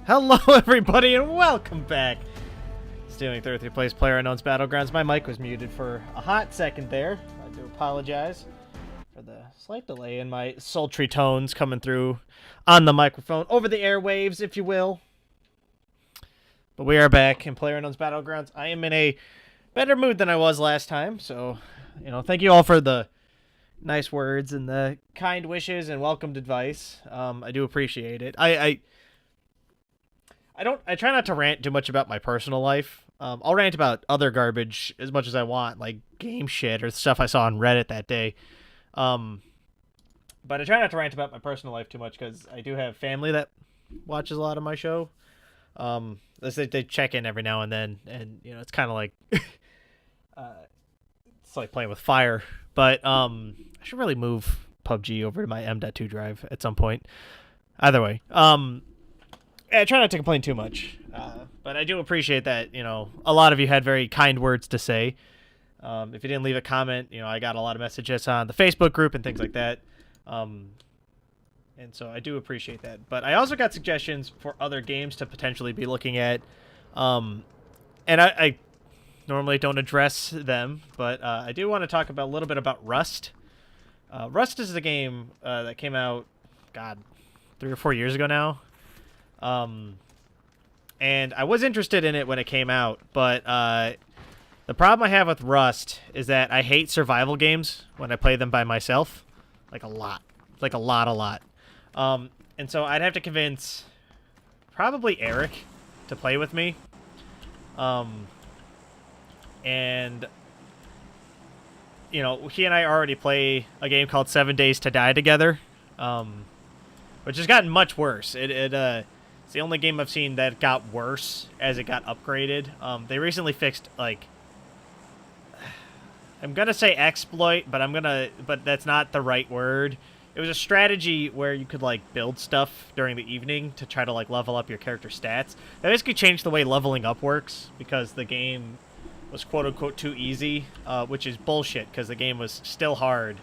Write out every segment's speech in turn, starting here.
Hello, everybody, and welcome back. Stealing 33 plays Playerunknown's Battlegrounds. My mic was muted for a hot second there. I do apologize for the slight delay in my sultry tones coming through on the microphone, over the airwaves, if you will. But we are back in Playerunknown's Battlegrounds. I am in a better mood than I was last time, so, thank you all for the nice words and the kind wishes and welcomed advice. I do appreciate it. I try not to rant too much about my personal life. I'll rant about other garbage as much as I want, like game shit or stuff I saw on Reddit that day. But I try not to rant about my personal life too much because I do have family that watches a lot of my show. They check in every now and then, and it's kind of like it's like playing with fire. But I should really move PUBG over to my M.2 drive at some point. Either way, I try not to complain too much, but I do appreciate that, a lot of you had very kind words to say. If you didn't leave a comment, I got a lot of messages on the Facebook group and things like that. And so I do appreciate that. But I also got suggestions for other games to potentially be looking at. And I normally don't address them, but I do want to talk about a little bit about Rust. Rust is a game that came out, 3 or 4 years ago now. And I was interested in it when it came out, but the problem I have with Rust is that I hate survival games when I play them by myself, like a lot. And so I'd have to convince probably Eric to play with me. And he and I already play a game called 7 Days to Die together, which has gotten much worse. It's the only game I've seen that got worse as it got upgraded. They recently fixed, I'm gonna say exploit, but that's not the right word. It was a strategy where you could build stuff during the evening to try to level up your character stats. That basically changed the way leveling up works because the game was quote unquote too easy, which is bullshit because the game was still hard,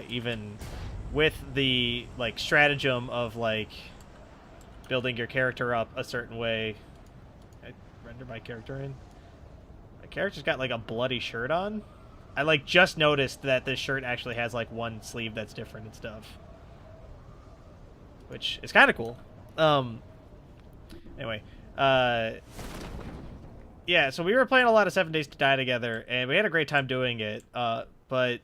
even with the stratagem of building your character up a certain way. I render my character in. My character's got a bloody shirt on. I just noticed that this shirt actually has one sleeve that's different and stuff, which is kind of cool. Anyway, yeah, so we were playing a lot of 7 Days to Die together, and we had a great time doing it. But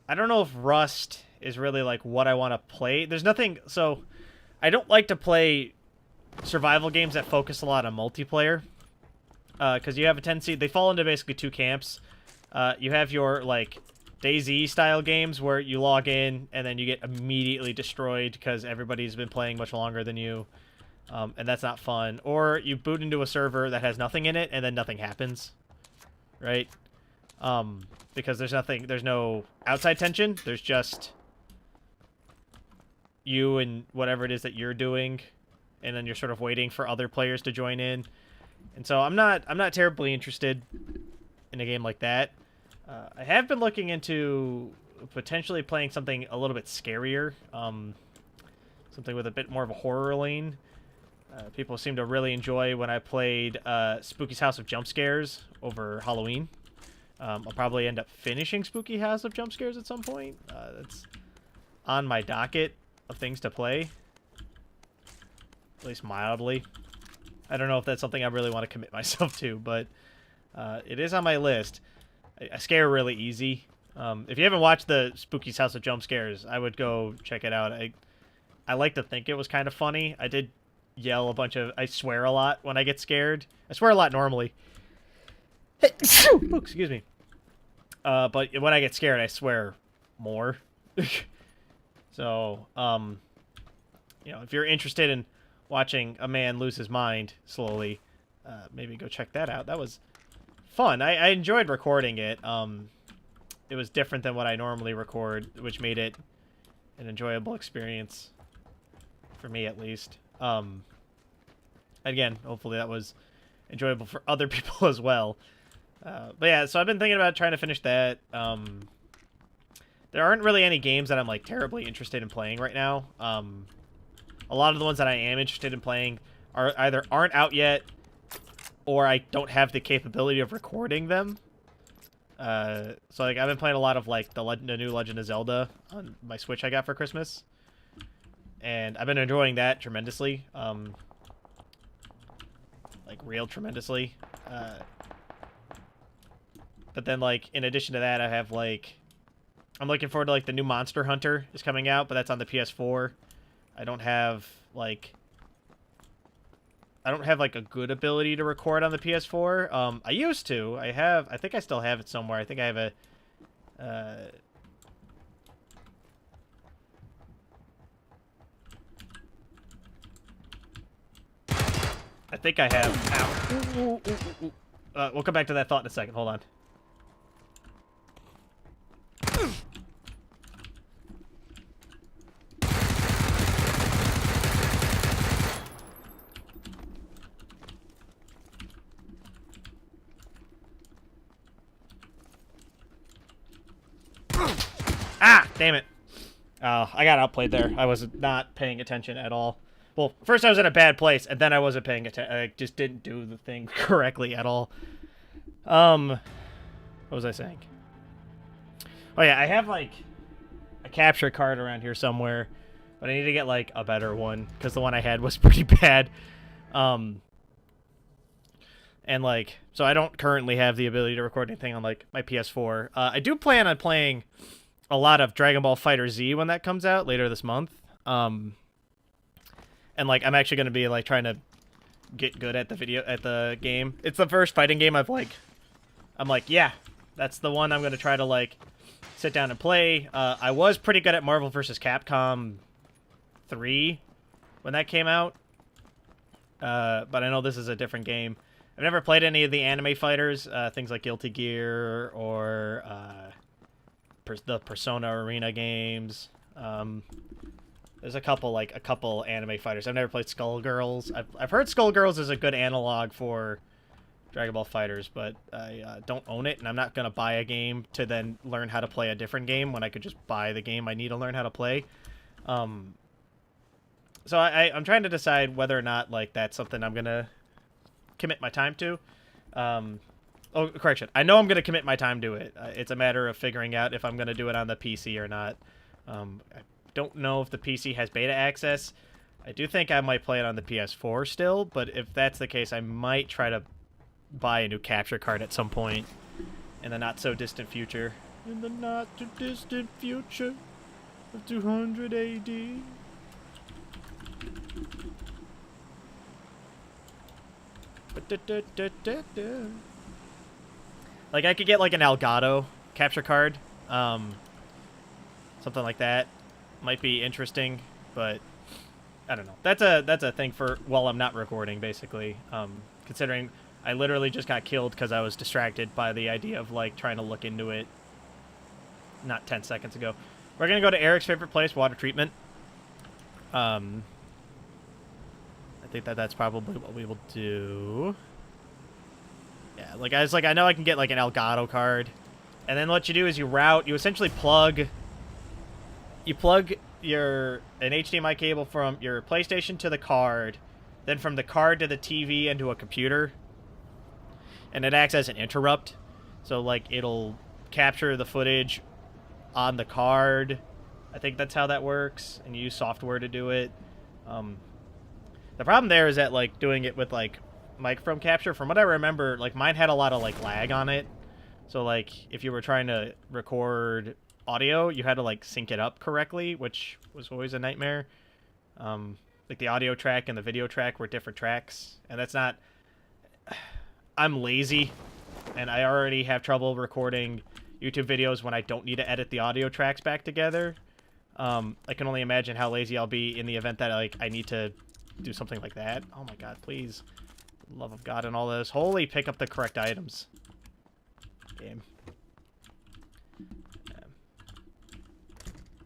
I don't know if Rust is really what I want to play. There's nothing. So I don't like to play survival games that focus a lot on multiplayer, because you have a tendency, they fall into basically two camps. You have your DayZ style games where you log in and then you get immediately destroyed because everybody's been playing much longer than you, and that's not fun. Or you boot into a server that has nothing in it and then nothing happens, right? Because there's no outside tension. There's just you and whatever it is that you're doing, and then you're sort of waiting for other players to join in. And so I'm not terribly interested in a game like that. I have been looking into potentially playing something a little bit scarier, something with a bit more of a horror lean. People seem to really enjoy when I played Spooky's House of Jump Scares over Halloween. I'll probably end up finishing Spooky House of Jump Scares at some point. That's on my docket of things to play, at least mildly. I don't know if that's something I really want to commit myself to, but it is on my list. I scare really easy. If you haven't watched the Spooky's House of Jump Scares, I would go check it out. I like to think it was kind of funny. I did yell I swear a lot when I get scared. I swear a lot normally. Oh, excuse me. But when I get scared, I swear more. So, if you're interested in watching a man lose his mind slowly, maybe go check that out. That was fun. I enjoyed recording it. It was different than what I normally record, which made it an enjoyable experience for me, at least. Again, hopefully that was enjoyable for other people as well. But yeah, so I've been thinking about trying to finish that. There aren't really any games that I'm terribly interested in playing right now. a lot of the ones that I am interested in playing are either aren't out yet, or I don't have the capability of recording them. So like I've been playing a lot of like the new Legend of Zelda on my Switch I got for Christmas, and I've been enjoying that tremendously. Like real tremendously. But then like in addition to that, I have like I'm looking forward to like the new Monster Hunter is coming out, but that's on the PS4. I don't have like a good ability to record on the PS4. I used to. I think I still have it somewhere. I think I have a I think I have. Ow. Ooh, ooh, ooh, ooh. We'll come back to that thought in a second. Hold on. Ah, damn it. I got outplayed there. I was not paying attention at all. Well, first I was in a bad place, and then I wasn't paying attention. I just didn't do the thing correctly at all. What was I saying? Oh yeah, I have like a capture card around here somewhere, but I need to get like a better one because the one I had was pretty bad. And like, so I don't currently have the ability to record anything on like my PS4. I do plan on playing a lot of Dragon Ball FighterZ when that comes out later this month. And like I'm actually going to be like trying to get good at the game. It's the first fighting game I'm like, yeah, that's the one I'm going to try to like sit down and play. I was pretty good at Marvel vs. Capcom 3 when that came out. But I know this is a different game. I've never played any of the anime fighters, things like Guilty Gear or the Persona Arena games. There's a couple anime fighters. I've never played Skullgirls. I've heard Skullgirls is a good analog for Dragon Ball FighterZ, but I don't own it, and I'm not gonna buy a game to then learn how to play a different game when I could just buy the game I need to learn how to play. So I'm trying to decide whether or not like that's something I'm gonna commit my time to. Oh, correction. I know I'm gonna commit my time to it. It's a matter of figuring out if I'm gonna do it on the PC or not. I don't know if the PC has beta access. I do think I might play it on the PS4 still, but if that's the case, I might try to buy a new capture card at some point in the not-so-distant future. In the not-too-distant future of 200 AD. Like, I could get, like, an Elgato capture card. Something like that. Might be interesting, but I don't know. That's a thing for while I'm not recording, basically. Considering I literally just got killed because I was distracted by the idea of, like, trying to look into it not 10 seconds ago. We're going to go to Eric's favorite place, water treatment. I think that's probably what we will do. Yeah, like I know I can get like an Elgato card, and then what you do is you essentially plug an HDMI cable from your PlayStation to the card, then from the card to the TV into a computer, and it acts as an interrupt. So like it'll capture the footage on the card. I think that's how that works, and you use software to do it. The problem there is that like doing it with like microphone capture, from what I remember, like mine had a lot of like lag on it. So like if you were trying to record audio, you had to like sync it up correctly, which was always a nightmare. Like the audio track and the video track were different tracks, and that's not... I'm lazy, and I already have trouble recording YouTube videos when I don't need to edit the audio tracks back together. I can only imagine how lazy I'll be in the event that like I need to do something like that. Oh my god, please. Love of God and all this. Holy, pick up the correct items. Game.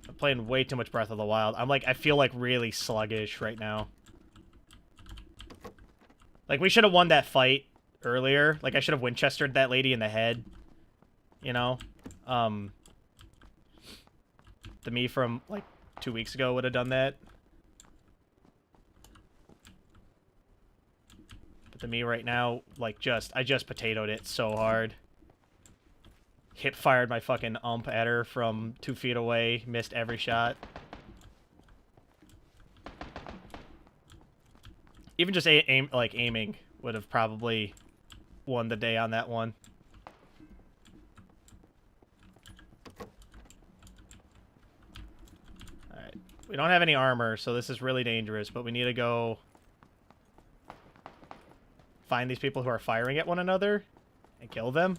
I'm playing way too much Breath of the Wild. I feel like really sluggish right now. Like, we should have won that fight earlier. Like, I should have Winchestered that lady in the head. You know? The me from, like, 2 weeks ago would have done that. than me right now. Like, I just potatoed it so hard. Hip fired my fucking ump at her from 2 feet away. Missed every shot. Even just aiming would have probably won the day on that one. Alright. We don't have any armor, so this is really dangerous, but we need to go find these people who are firing at one another and kill them.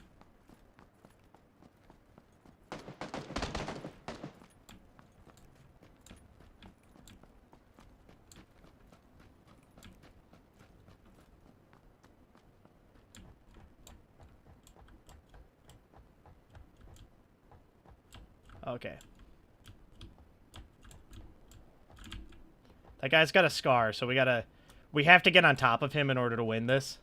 Okay. That guy's got a scar, so we have to get on top of him in order to win this.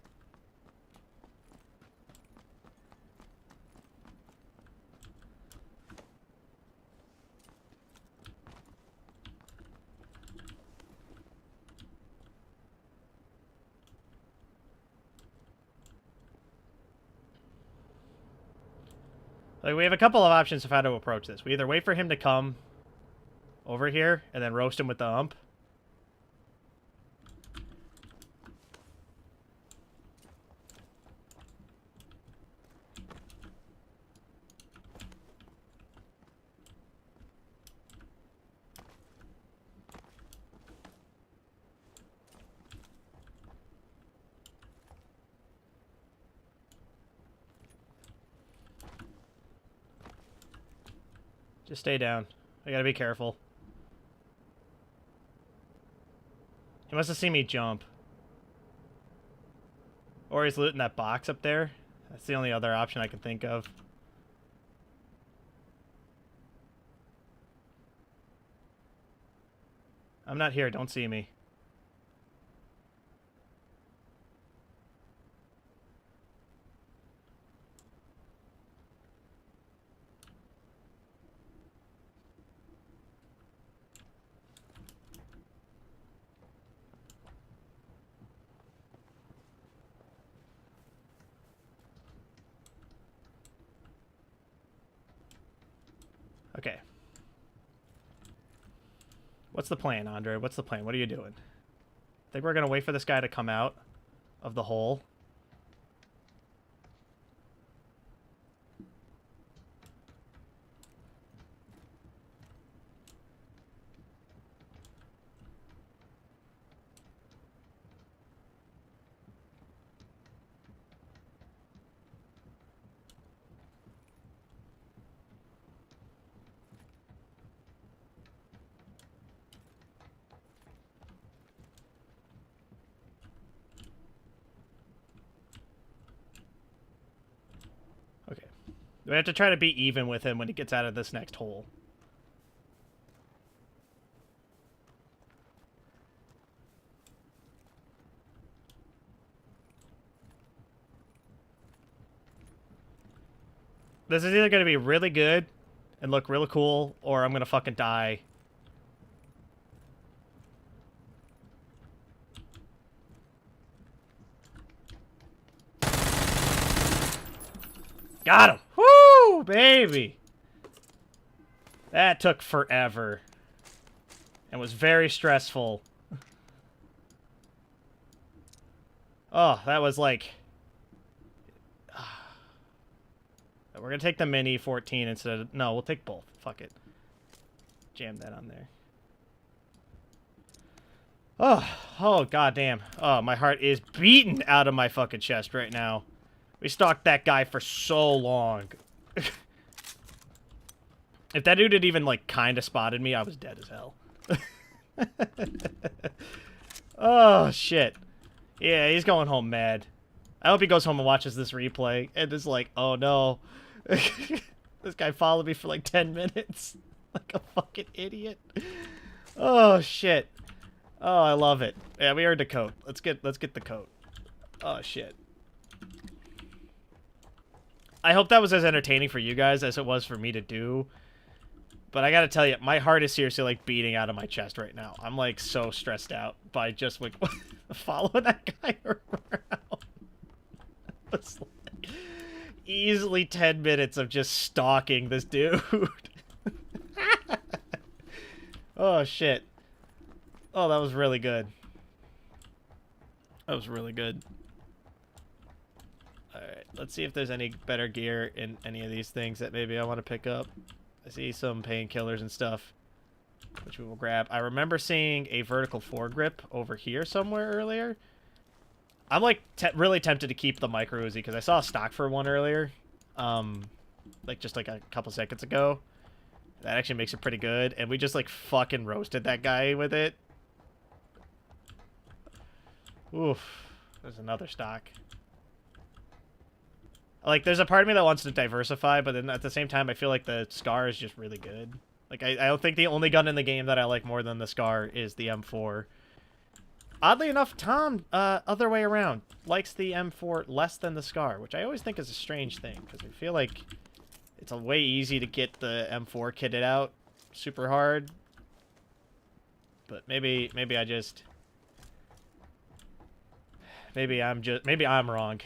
Like, we have a couple of options of how to approach this. We either wait for him to come over here and then roast him with the ump. Just stay down. I gotta be careful. He must have seen me jump. Or he's looting that box up there. That's the only other option I can think of. I'm not here. Don't see me. Okay. What's the plan, Andre? What's the plan? What are you doing? Think we're gonna wait for this guy to come out of the hole? Okay. We have to try to be even with him when he gets out of this next hole. This is either going to be really good and look really cool, or I'm going to fucking die. Got him! Woo, baby! That took forever. And was very stressful. Oh, that was like... We're gonna take the Mini 14 instead of... No, we'll take both. Fuck it. Jam that on there. Oh, goddamn. Oh, my heart is beating out of my fucking chest right now. We stalked that guy for so long. If that dude had even, like, kind of spotted me, I was dead as hell. Oh, shit. Yeah, he's going home mad. I hope he goes home and watches this replay and is like, oh, no. This guy followed me for, like, 10 minutes. Like a fucking idiot. Oh, shit. Oh, I love it. Yeah, we earned a coat. Let's get the coat. Oh, shit. I hope that was as entertaining for you guys as it was for me to do. But I gotta tell you, my heart is seriously, like, beating out of my chest right now. I'm, like, so stressed out by just, like, following that guy around. easily 10 minutes of just stalking this dude. Oh, shit. Oh, that was really good. That was really good. Alright, let's see if there's any better gear in any of these things that maybe I want to pick up. I see some painkillers and stuff, which we will grab. I remember seeing a vertical foregrip over here somewhere earlier. I'm, like, really tempted to keep the micro Uzi, because I saw a stock for one earlier. Like, just, like, a couple seconds ago. That actually makes it pretty good. And we just, like, fucking roasted that guy with it. Oof. There's another stock. Like, there's a part of me that wants to diversify, but then at the same time, I feel like the Scar is just really good. Like, I don't think the only gun in the game that I like more than the Scar is the M4. Oddly enough, Tom, other way around, likes the M4 less than the Scar, which I always think is a strange thing, because I feel like it's a way easy to get the M4 kitted out super hard. But maybe I just... Maybe I'm wrong.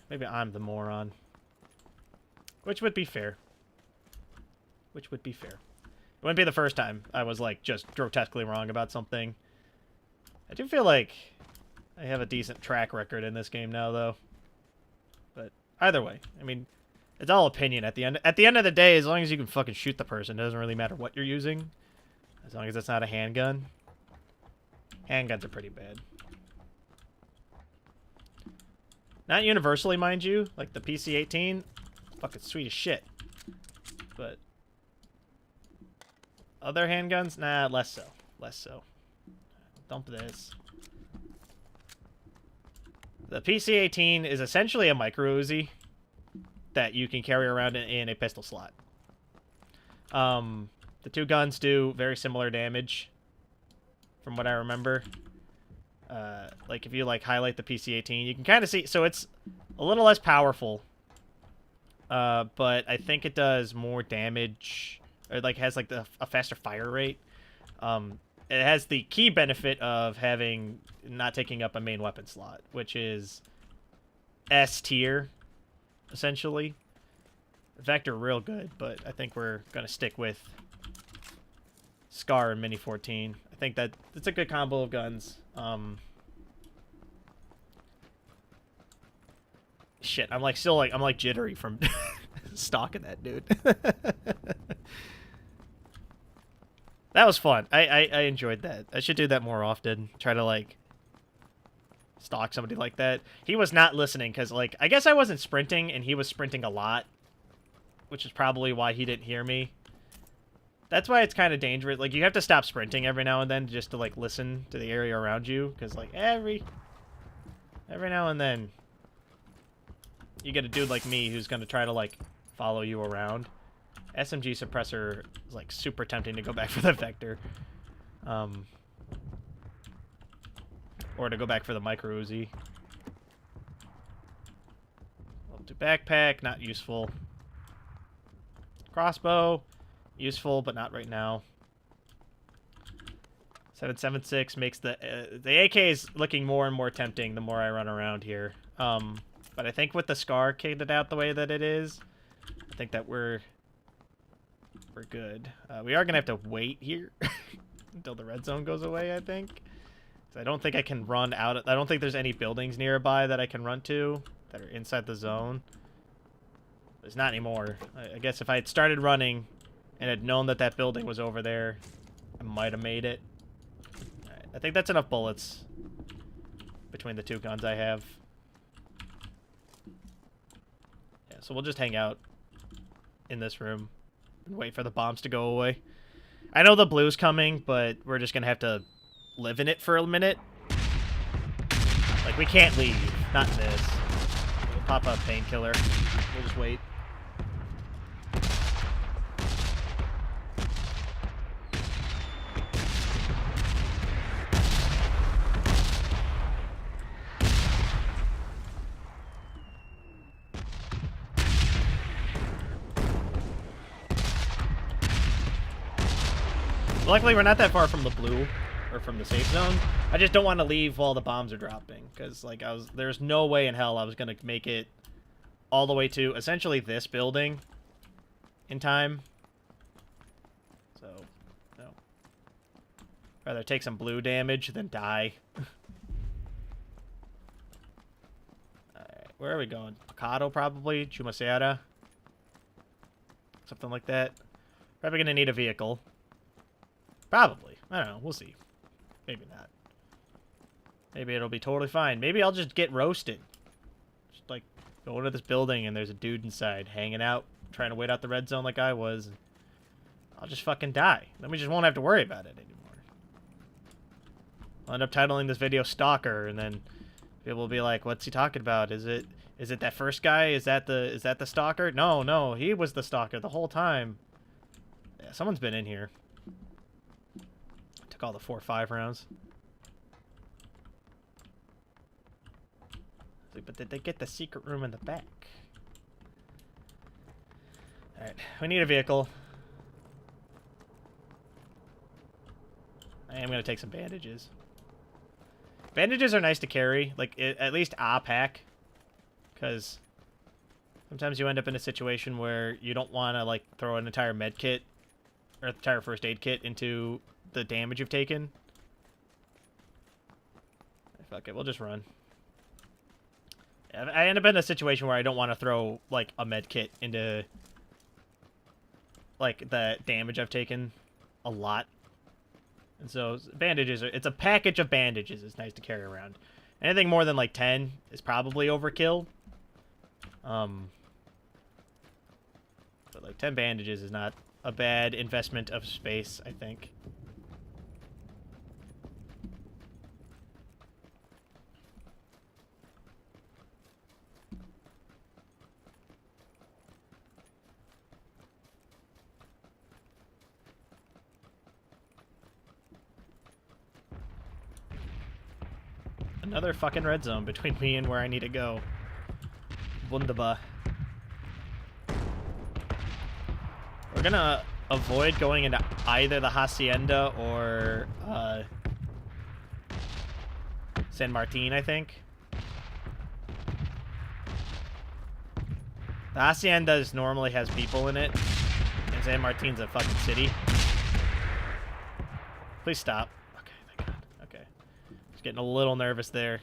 Maybe I'm the moron. Which would be fair. Which would be fair. It wouldn't be the first time I was, like, just grotesquely wrong about something. I do feel like I have a decent track record in this game now, though. But either way, I mean, it's all opinion at the end. At the end of the day, as long as you can fucking shoot the person, it doesn't really matter what you're using. As long as it's not a handgun. Handguns are pretty bad. Not universally, mind you. Like the PC-18, fucking sweet as shit. But other handguns, nah, less so. Less so. Dump this. The PC-18 is essentially a micro Uzi that you can carry around in a pistol slot. The two guns do very similar damage, from what I remember. Like, if you, like, highlight the PC-18, you can kind of see... So it's a little less powerful. But I think it does more damage. Or, like, has, like, a faster fire rate. It has the key benefit of not taking up a main weapon slot, which is S tier, essentially. Vector real good, but I think we're going to stick with Scar and Mini 14. I think that it's a good combo of guns. Shit, I'm like jittery from stalking that dude. That was fun. I enjoyed that. I should do that more often. Try to, like, stalk somebody like that. He was not listening because, like, I guess I wasn't sprinting and he was sprinting a lot, which is probably why he didn't hear me. That's why it's kind of dangerous. Like, you have to stop sprinting every now and then just to, like, listen to the area around you, because, like, every now and then you get a dude like me who's going to try to, like, follow you around. SMG suppressor is, like, super tempting to go back for the Vector. Or to go back for the micro Uzi. Level 2 backpack, not useful. Crossbow, useful, but not right now. 7.76 makes the AK is looking more and more tempting the more I run around here. But I think with the Scar kitted out the way that it is, I think that we're good. We are gonna have to wait here until the red zone goes away, I think. I don't think I can run out. I don't think there's any buildings nearby that I can run to that are inside the zone. There's not anymore. I guess if I had started running and had known that that building was over there, I might have made it. All right, I think that's enough bullets between the two guns I have. Yeah, so we'll just hang out in this room and wait for the bombs to go away. I know the blue's coming, but we're just gonna have to live in it for a minute. Like, we can't leave. Not this. We'll pop a painkiller. We'll just wait. Luckily, we're not that far from the blue, or from the safe zone. I just don't want to leave while the bombs are dropping, because, like, there's no way in hell I was going to make it all the way to essentially this building in time. So, no. Rather take some blue damage than die. Alright, where are we going? Picado, probably? Chumacera? Something like that. Probably gonna need a vehicle. Probably. I don't know. We'll see. Maybe not. Maybe it'll be totally fine. Maybe I'll just get roasted. Just, like, go into this building and there's a dude inside hanging out, trying to wait out the red zone like I was. I'll just fucking die. Then we just won't have to worry about it anymore. I'll end up titling this video Stalker, and then people will be like, what's he talking about? Is it that first guy? Is that the Stalker? No, he was the Stalker the whole time. Yeah, someone's been in here. Took all the 4-5 rounds. But did they get the secret room in the back? Alright, we need a vehicle. I am going to take some bandages. Bandages are nice to carry, like, at least a pack. Because sometimes you end up in a situation where you don't want to, like, throw an entire med kit or an entire first aid kit into the damage you've taken. Fuck it, we'll just run. I end up in a situation where I don't want to throw, like, a med kit into, like, the damage I've taken a lot. And so bandages it's a package of bandages. It's nice to carry around. Anything more than, like, 10 is probably overkill. But, like, 10 bandages is not a bad investment of space, I think. Another fucking red zone between me and where I need to go. Wunderbar. We're gonna avoid going into either the Hacienda or San Martin, I think. The Hacienda normally has people in it, and San Martin's a fucking city. Please stop. Getting a little nervous there.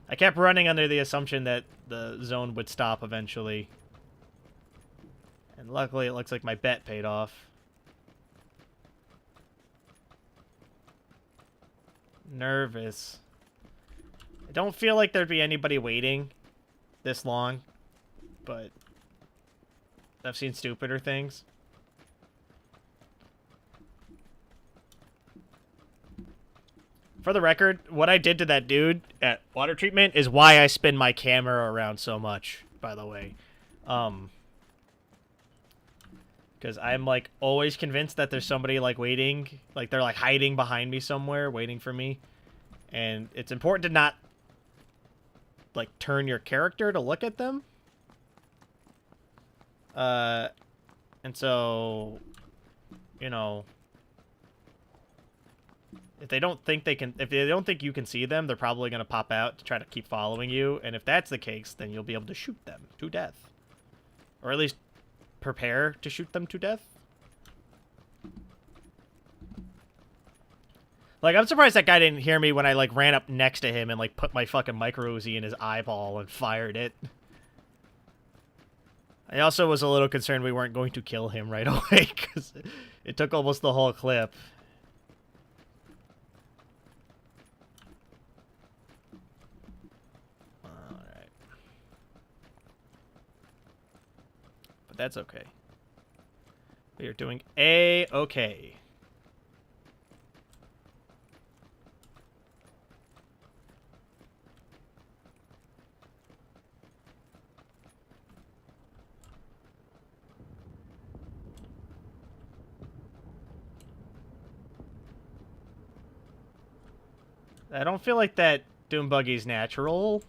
I kept running under the assumption that the zone would stop eventually. And luckily it looks like my bet paid off. Nervous. I don't feel like there'd be anybody waiting this long, but I've seen stupider things. For the record, what I did to that dude at water treatment is why I spin my camera around so much, by the way. Because I'm, like, always convinced that there's somebody, like, waiting. Like, they're, like, hiding behind me somewhere, waiting for me. And it's important to not, like, turn your character to look at them. And so, you know... If they don't think you can see them, they're probably going to pop out to try to keep following you. And if that's the case, then you'll be able to shoot them to death. Or at least prepare to shoot them to death. Like, I'm surprised that guy didn't hear me when I, like, ran up next to him and, like, put my fucking micro Uzi in his eyeball and fired it. I also was a little concerned we weren't going to kill him right away, because it took almost the whole clip. But that's okay. We are doing A-okay. I don't feel like that Doom Buggy's natural.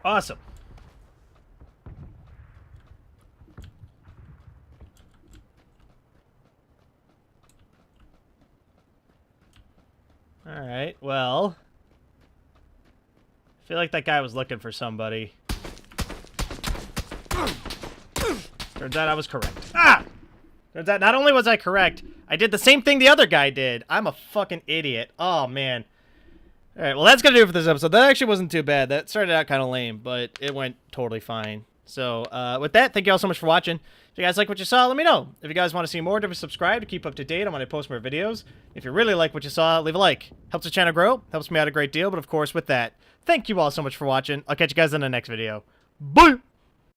Awesome. Alright, well... I feel like that guy was looking for somebody. Turns out I was correct. Ah! Turns out not only was I correct, I did the same thing the other guy did. I'm a fucking idiot. Oh, man. Alright, well, that's going to do it for this episode. That actually wasn't too bad. That started out kind of lame, but it went totally fine. So, with that, thank you all so much for watching. If you guys like what you saw, let me know. If you guys want to see more, don't subscribe to keep up to date on when I post more videos. If you really like what you saw, leave a like. Helps the channel grow, helps me out a great deal, but of course, with that, thank you all so much for watching. I'll catch you guys in the next video. Bye!